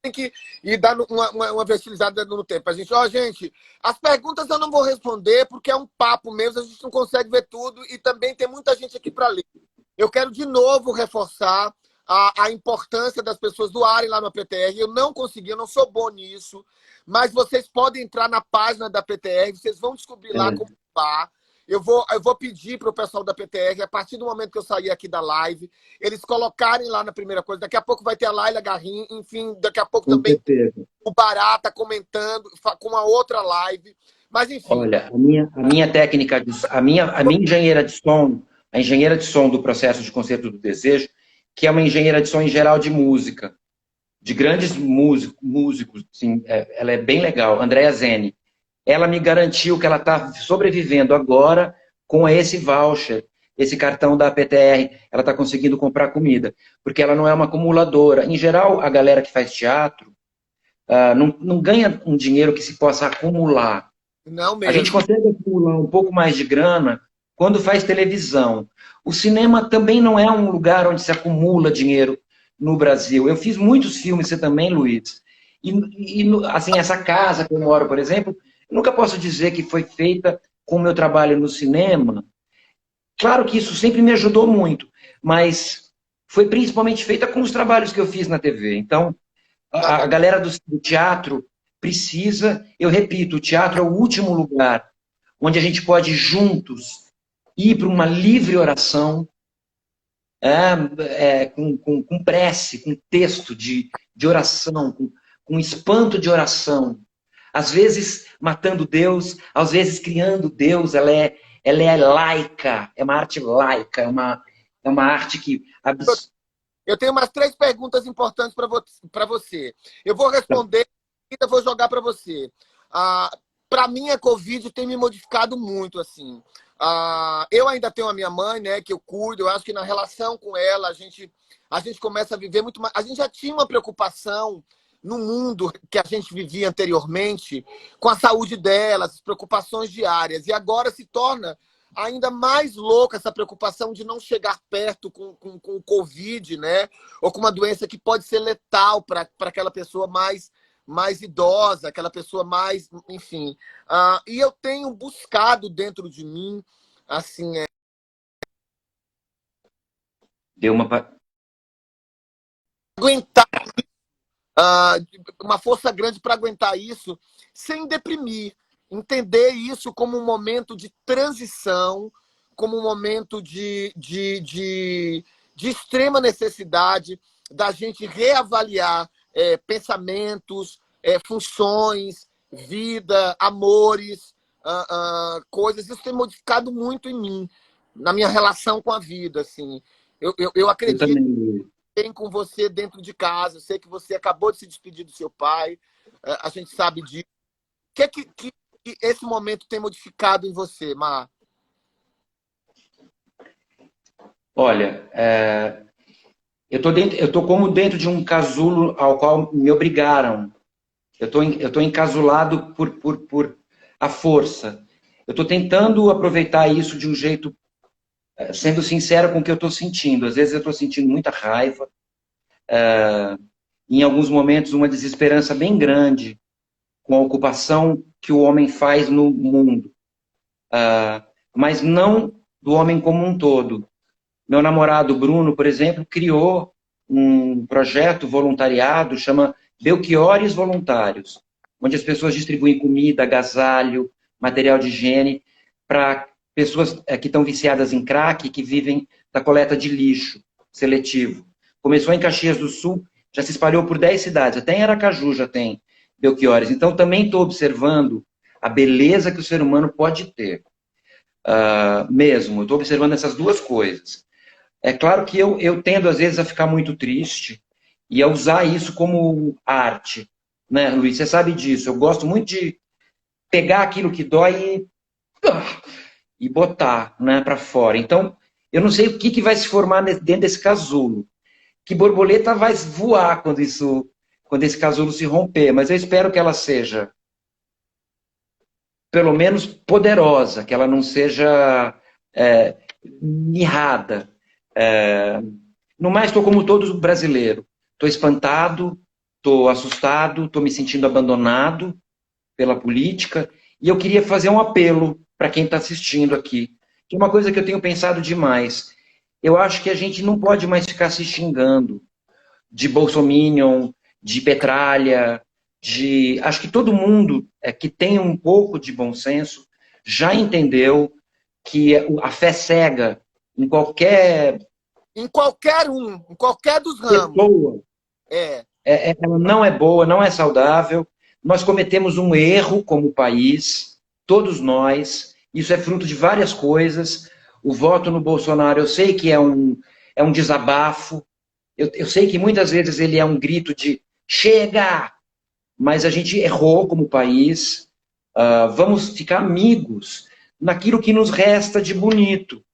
tenho que ir dar uma vestilizada no tempo. A gente, gente, as perguntas eu não vou responder porque é um papo mesmo, a gente não consegue ver tudo e também tem muita gente aqui para ler. Eu quero de novo reforçar a importância das pessoas doarem lá no PTR. Eu não consegui, eu não sou bom nisso, mas vocês podem entrar na página da PTR, vocês vão descobrir lá como tá. Eu vou pedir para o pessoal da PTR, a partir do momento que eu sair aqui da live, eles colocarem lá na primeira coisa. Daqui a pouco vai ter a Laila Garrin, enfim, daqui a pouco
Com
também
certeza.
o Barata comentando com uma outra live. Mas, enfim.
Olha, a minha técnica, a minha engenheira de som do processo de concerto do desejo, que é uma engenheira de som em geral de música, de grandes músicos, assim, ela é bem legal, Andrea Zeni. Ela me garantiu que ela está sobrevivendo agora com esse voucher, esse cartão da PTR. Ela está conseguindo comprar comida, porque ela não é uma acumuladora. Em geral, a galera que faz teatro não ganha um dinheiro que se possa acumular.
Não
A gente
mesmo.
consegue acumular um pouco mais de grana quando faz televisão. O cinema também não é um lugar onde se acumula dinheiro no Brasil. Eu fiz muitos filmes, você também, Luiz. Assim, essa casa que eu moro, por exemplo, eu nunca posso dizer que foi feita com o meu trabalho no cinema. Claro que isso sempre me ajudou muito, mas foi principalmente feita com os trabalhos que eu fiz na TV. Então, a galera do teatro precisa, eu repito, o teatro é o último lugar onde a gente pode juntos ir para uma livre oração, com prece, com texto de oração, com espanto de oração. Às vezes matando Deus, às vezes criando Deus, ela é laica, é uma arte laica, é uma arte que...
Eu tenho umas 3 perguntas importantes para você. Eu vou responder e ainda vou jogar para você. para mim a Covid tem me modificado muito, assim. Eu ainda tenho a minha mãe, né, que eu cuido. Eu acho que na relação com ela a gente começa a viver muito mais. A gente já tinha uma preocupação no mundo que a gente vivia anteriormente com a saúde dela, as preocupações diárias. E agora se torna ainda mais louca essa preocupação de não chegar perto com o Covid, né? Ou com uma doença que pode ser letal para aquela pessoa mais idosa, aquela pessoa mais, enfim. E eu tenho buscado dentro de mim, assim,
Deu uma...
aguentar, ah, uma força grande para aguentar isso sem deprimir. Entender isso como um momento de transição, como um momento de extrema necessidade da gente reavaliar pensamentos, funções, vida, amores, coisas. Isso tem modificado muito em mim, na minha relação com a vida. Assim. Eu
Eu
acredito
também.
tem com você dentro de casa. Eu sei que você acabou de se despedir do seu pai. A gente sabe disso. O que é que esse momento tem modificado em você, Mar?
Olha, eu tô como dentro de um casulo ao qual me obrigaram. Eu tô encasulado por a força. Eu estou tentando aproveitar isso de um jeito, sendo sincero com o que eu estou sentindo. Às vezes eu estou sentindo muita raiva, em alguns momentos uma desesperança bem grande com a ocupação que o homem faz no mundo, mas não do homem como um todo. Meu namorado Bruno, por exemplo, criou um projeto voluntariado, chama Belchiores Voluntários, onde as pessoas distribuem comida, agasalho, material de higiene para pessoas que estão viciadas em crack, que vivem da coleta de lixo seletivo. Começou em Caxias do Sul, já se espalhou por 10 cidades, até em Aracaju já tem Belchiores. Então também estou observando a beleza que o ser humano pode ter. Mesmo, estou observando essas duas coisas. É claro que eu tendo, às vezes, a ficar muito triste e a usar isso como arte. Né, Luiz? Você sabe disso. Eu gosto muito de pegar aquilo que dói e botar, né, para fora. Então, eu não sei o que vai se formar dentro desse casulo. Que borboleta vai voar quando esse casulo se romper. Mas eu espero que ela seja, pelo menos, poderosa, que ela não seja mirrada. No mais, estou como todo brasileiro. Estou espantado, estou assustado, estou me sentindo abandonado pela política. E eu queria fazer um apelo para quem está assistindo aqui. Que é uma coisa que eu tenho pensado demais. Eu acho que a gente não pode mais ficar se xingando de bolsominion, de petralha, de... Acho que todo mundo que tem um pouco de bom senso já entendeu que a fé cega em qualquer
em qualquer dos ramos.
pessoa, ela não é boa, não é saudável. Nós cometemos um erro como país, todos nós. Isso é fruto de várias coisas. O voto no Bolsonaro, eu sei que é um desabafo. Eu sei que muitas vezes ele é um grito de chega! Mas a gente errou como país. Vamos ficar amigos naquilo que nos resta de bonito.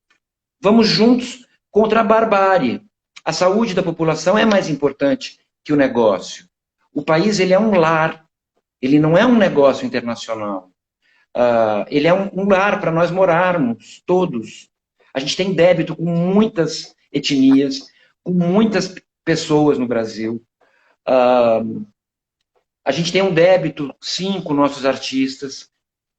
Vamos juntos contra a barbárie. A saúde da população é mais importante que o negócio. O país ele é um lar, ele não é um negócio internacional. Ele é um lar para nós morarmos, todos. A gente tem débito com muitas etnias, com muitas pessoas no Brasil. A gente tem um débito, sim, com nossos artistas,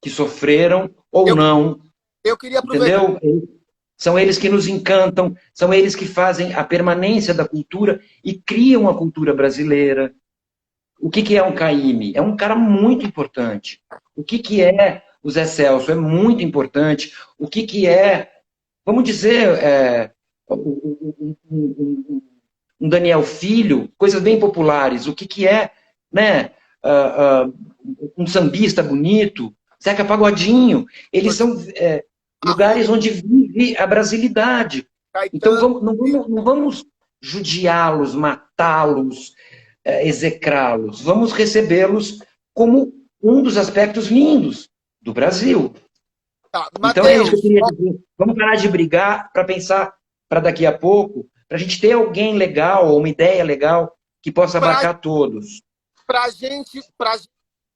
que sofreram ou não.
Eu queria aproveitar.
Entendeu? São eles que nos encantam, são eles que fazem a permanência da cultura e criam a cultura brasileira. O que é um Caymmi? É um cara muito importante. O que é o Zé Celso? É muito importante. O que é, vamos dizer, um Daniel Filho, coisas bem populares. O que é, né, um sambista bonito, Zeca Pagodinho. Eles são lugares onde vive a brasilidade. Então não vamos judiá-los, matá-los, execrá-los. Vamos recebê-los como um dos aspectos lindos do Brasil.
Tá.
Então é isso que eu
Matheus,
queria dizer. Vamos parar de brigar para pensar para daqui a pouco, para a gente ter alguém legal, ou uma ideia legal, que possa
para
abarcar todos.
a gente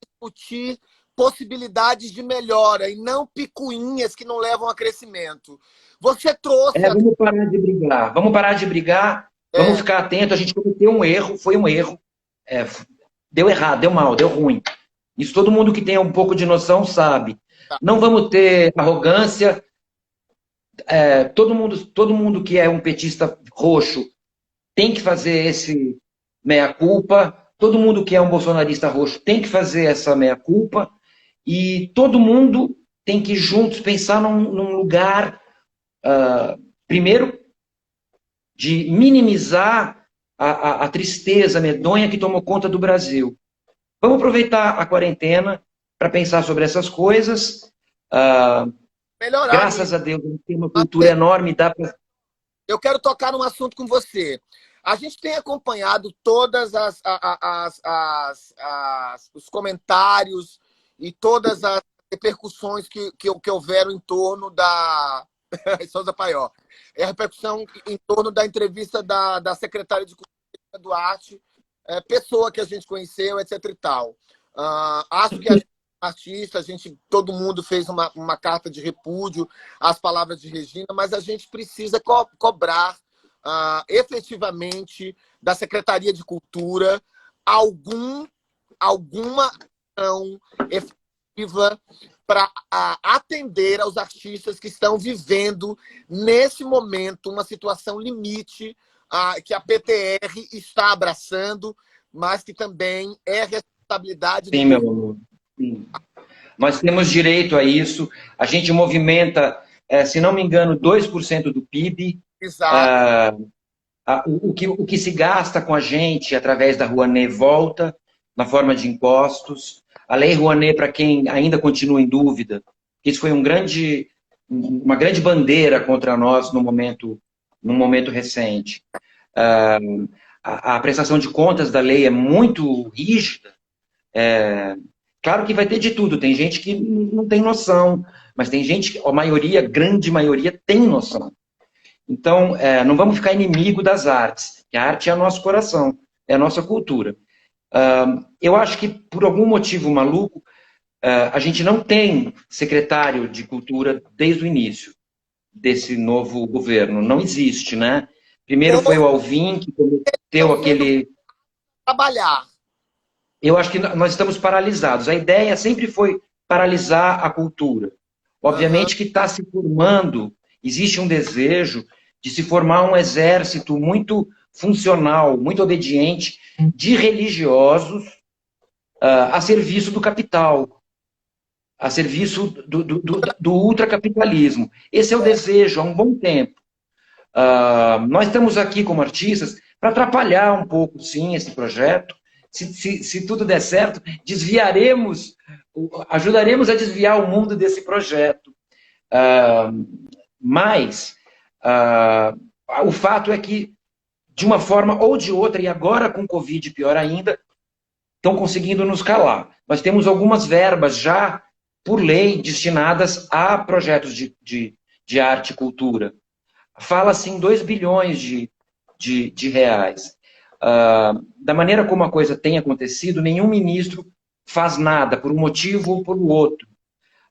discutir possibilidades de melhora e não picuinhas que não levam a crescimento. Você trouxe a...
Vamos parar de brigar. Vamos parar de brigar, vamos
É,
ficar atento. A gente cometeu um erro, foi um erro. É, deu errado, deu mal, deu ruim. Isso todo mundo que tem um pouco de noção sabe.
tá.
Não vamos ter arrogância. Todo mundo que é um petista roxo tem que fazer esse meia-culpa. Todo mundo que é um bolsonarista roxo tem que fazer essa meia-culpa. E todo mundo tem que juntos pensar num lugar, primeiro, de minimizar a tristeza medonha que tomou conta do Brasil. Vamos aproveitar a quarentena para pensar sobre essas coisas.
Melhorar
Graças
nisso.
a Deus, a gente tem uma cultura enorme, dá para...
Eu quero tocar num assunto com você. A gente tem acompanhado todas os comentários e todas as repercussões que houveram em torno da Souza Paió. É a repercussão em torno da entrevista da secretária de Cultura Duarte, pessoa que a gente conheceu, etc. e tal. Acho que a gente, artista, todo mundo fez uma carta de repúdio às palavras de Regina, mas a gente precisa cobrar efetivamente da Secretaria de Cultura alguma ação efetiva para atender aos artistas que estão vivendo, nesse momento, uma situação limite que a PTR está abraçando, mas que também é responsabilidade do
Sim, meu amor. Sim. Nós temos direito a isso. A gente movimenta, se não me engano, 2% do PIB.
Exato.
O que se gasta com a gente através da Rouanet volta na forma de impostos. A Lei Rouanet, para quem ainda continua em dúvida, isso foi uma grande bandeira contra nós no momento recente. A prestação de contas da lei é muito rígida. Claro que vai ter de tudo. Tem gente que não tem noção, mas tem gente que, a maioria, grande maioria, tem noção. Então, não vamos ficar inimigo das artes. A arte é o nosso coração, é a nossa cultura. Eu acho que, por algum motivo maluco, a gente não tem secretário de cultura desde o início desse novo governo. Não existe, né? Primeiro foi o Alvim, que cometeu
Estão sendo
aquele...
trabalhar.
Eu acho que nós estamos paralisados. A ideia sempre foi paralisar a cultura.
Uhum.
Obviamente que está se formando, existe um desejo de se formar um exército muito funcional, muito obediente, de religiosos a serviço do capital, a serviço do ultracapitalismo. Esse é o desejo há um bom tempo. Nós estamos aqui como artistas para atrapalhar um pouco, sim, esse projeto. Se tudo der certo, ajudaremos a desviar o mundo desse projeto. Mas o fato é que, de uma forma ou de outra, e agora com o Covid pior ainda, estão conseguindo nos calar. Nós temos algumas verbas já, por lei, destinadas a projetos de arte e cultura. Fala-se em 2 bilhões de reais. Da maneira como a coisa tem acontecido, nenhum ministro faz nada, por um motivo ou por outro.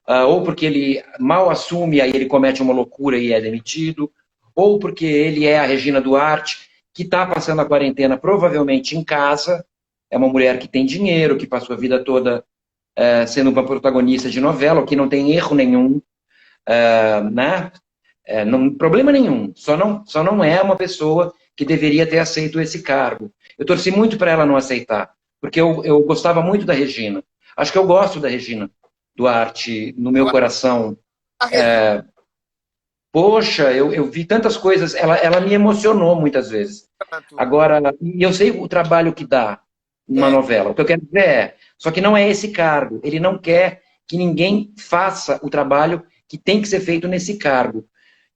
Ou porque ele mal assume, aí ele comete uma loucura e é demitido, ou porque ele é a Regina Duarte, que está passando a quarentena provavelmente em casa, é uma mulher que tem dinheiro, que passou a vida toda sendo uma protagonista de novela, o que não tem erro nenhum, né? Não, problema nenhum, só não é uma pessoa que deveria ter aceito esse cargo. Eu torci muito para ela não aceitar, porque eu gostava muito da Regina. Acho que eu gosto da Regina Duarte no meu coração.
A Regina,
Poxa, eu vi tantas coisas, ela me emocionou muitas vezes. Agora, e eu sei o trabalho que dá uma novela. O que eu quero dizer só que não é esse cargo. Ele não quer que ninguém faça o trabalho que tem que ser feito nesse cargo.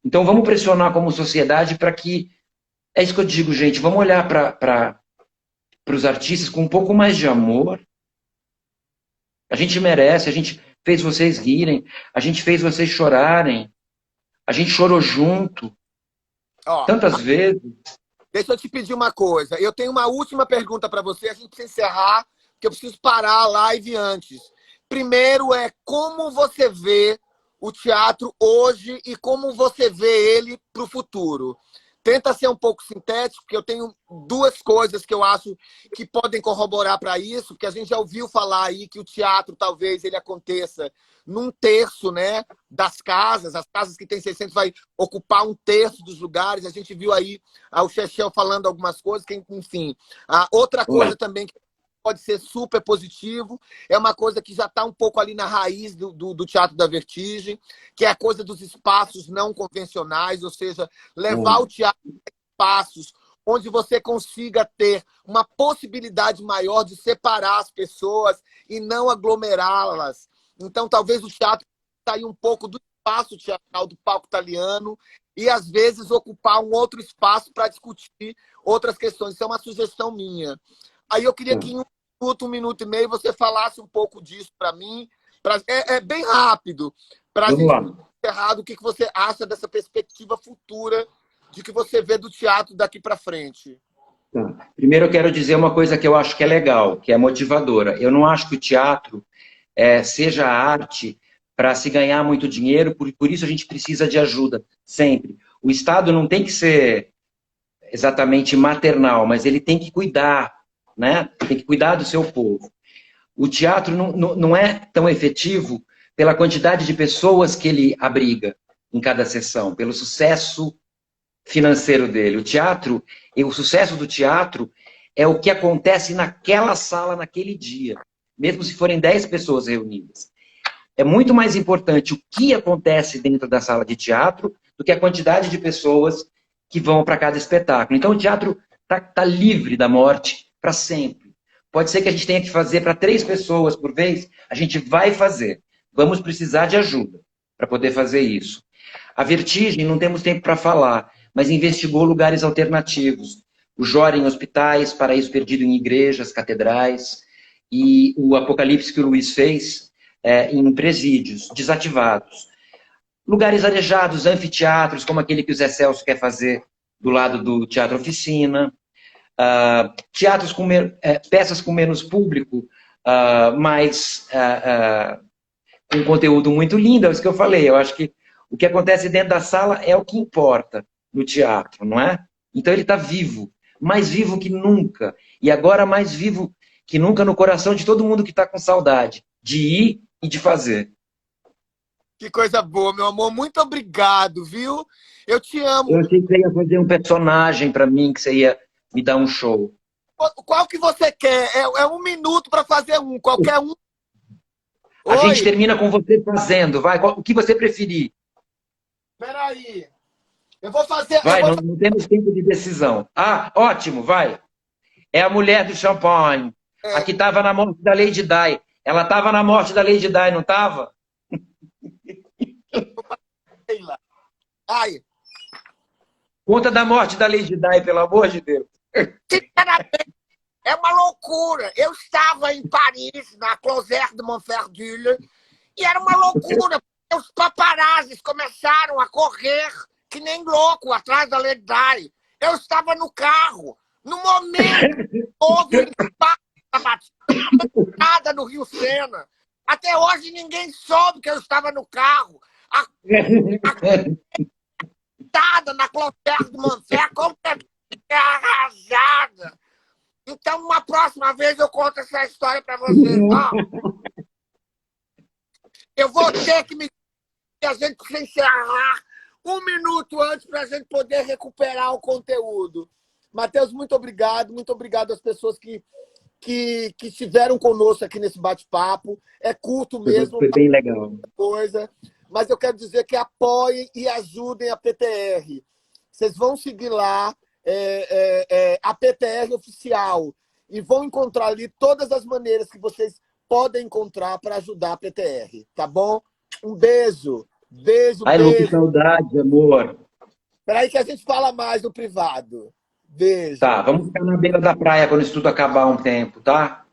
Então vamos pressionar como sociedade para que... É isso que eu digo, gente, vamos olhar para os artistas com um pouco mais de amor. A gente merece, a gente fez vocês rirem, a gente fez vocês chorarem, a gente chorou junto,
Ó,
tantas vezes.
deixa eu te pedir uma coisa. Eu tenho uma última pergunta para você. A gente precisa encerrar, porque eu preciso parar a live antes. Primeiro é como você vê o teatro hoje e como você vê ele para o futuro. Tenta ser um pouco sintético, porque eu tenho duas coisas que eu acho que podem corroborar para isso, porque a gente já ouviu falar aí que o teatro talvez ele aconteça num terço, né, das casas. As casas que tem 600 vai ocupar um terço dos lugares. A gente viu aí o Chechel falando algumas coisas, que, enfim. Outra coisa também que pode ser super positivo, é uma coisa que já está um pouco ali na raiz do Teatro da Vertigem, que é a coisa dos espaços não convencionais, ou seja, levar o teatro a espaços onde você consiga ter uma possibilidade maior de separar as pessoas e não aglomerá-las. Então, talvez o teatro saia um pouco do espaço teatral do palco italiano e, às vezes, ocupar um outro espaço para discutir outras questões. Isso é uma sugestão minha. Aí eu queria que em 1 minuto e meio, você falasse um pouco disso para mim. É bem rápido, para a gente encerrar o que você acha dessa perspectiva futura de que você vê do teatro daqui para frente.
Tá. Primeiro eu quero dizer uma coisa que eu acho que é legal, que é motivadora. Eu não acho que o teatro seja arte para se ganhar muito dinheiro, por isso a gente precisa de ajuda, sempre. O Estado não tem que ser exatamente maternal, mas ele tem que cuidar, né? Tem que cuidar do seu povo. O teatro não é tão efetivo pela quantidade de pessoas que ele abriga em cada sessão, pelo sucesso financeiro dele. O sucesso do teatro é o que acontece naquela sala, naquele dia, mesmo se forem 10 pessoas reunidas. É muito mais importante o que acontece dentro da sala de teatro do que a quantidade de pessoas que vão para cada espetáculo. Então o teatro está livre da morte para sempre. Pode ser que a gente tenha que fazer para 3 pessoas por vez, a gente vai fazer. Vamos precisar de ajuda para poder fazer isso. A Vertigem, não temos tempo para falar, mas investigou lugares alternativos. O Jora em hospitais, Paraíso Perdido em igrejas, catedrais, e o Apocalipse que o Luiz fez em presídios, desativados. Lugares arejados, anfiteatros, como aquele que o Zé Celso quer fazer do lado do Teatro Oficina. Teatros com peças com menos público, mas com conteúdo muito lindo, é isso que eu falei. Eu acho que o que acontece dentro da sala é o que importa no teatro, não é? Então ele está vivo, mais vivo que nunca. E agora mais vivo que nunca no coração de todo mundo que está com saudade de ir e de fazer.
Que coisa boa, meu amor. Muito obrigado, viu? Eu te amo.
Eu achei que você ia fazer um personagem para mim, que você ia me dar um show.
Qual que você quer? É 1 minuto para fazer um, qualquer um.
A gente termina com você fazendo, vai. O que você preferir.
Peraí. Eu vou fazer...
Vai, não temos tempo de decisão. Ótimo, vai. É a mulher do champanhe. A que estava na morte da Lady Di. Ela estava na morte da Lady Di, não estava?
Ai.
Conta da morte da Lady Di, pelo amor de Deus.
É uma loucura. Eu estava em Paris, na Closet de Montfermeil, e era uma loucura. Os paparazzis começaram a correr que nem louco atrás da Lady Di. Eu estava no carro. No momento, houve um impacto nada no Rio Sena. Até hoje ninguém soube que eu estava no carro. Na Clotet de Montfermeil, completamente arrasada. Então, uma próxima vez eu conto essa história para vocês. Eu vou ter que a gente precisa encerrar 1 minuto antes para a gente poder recuperar o conteúdo. Matheus, muito obrigado às pessoas que estiveram conosco aqui nesse bate-papo. É curto mesmo.
Foi bem legal.
Mas eu quero dizer que apoiem e ajudem a PTR. Vocês vão seguir lá a PTR oficial e vão encontrar ali todas as maneiras que vocês podem encontrar para ajudar a PTR, tá bom? Um beijo. Beijo,
Ai, Lu, que saudade, amor.
Peraí que a gente fala mais no privado. Beijo.
Tá, vamos ficar na beira da praia quando isso tudo acabar um tempo, tá?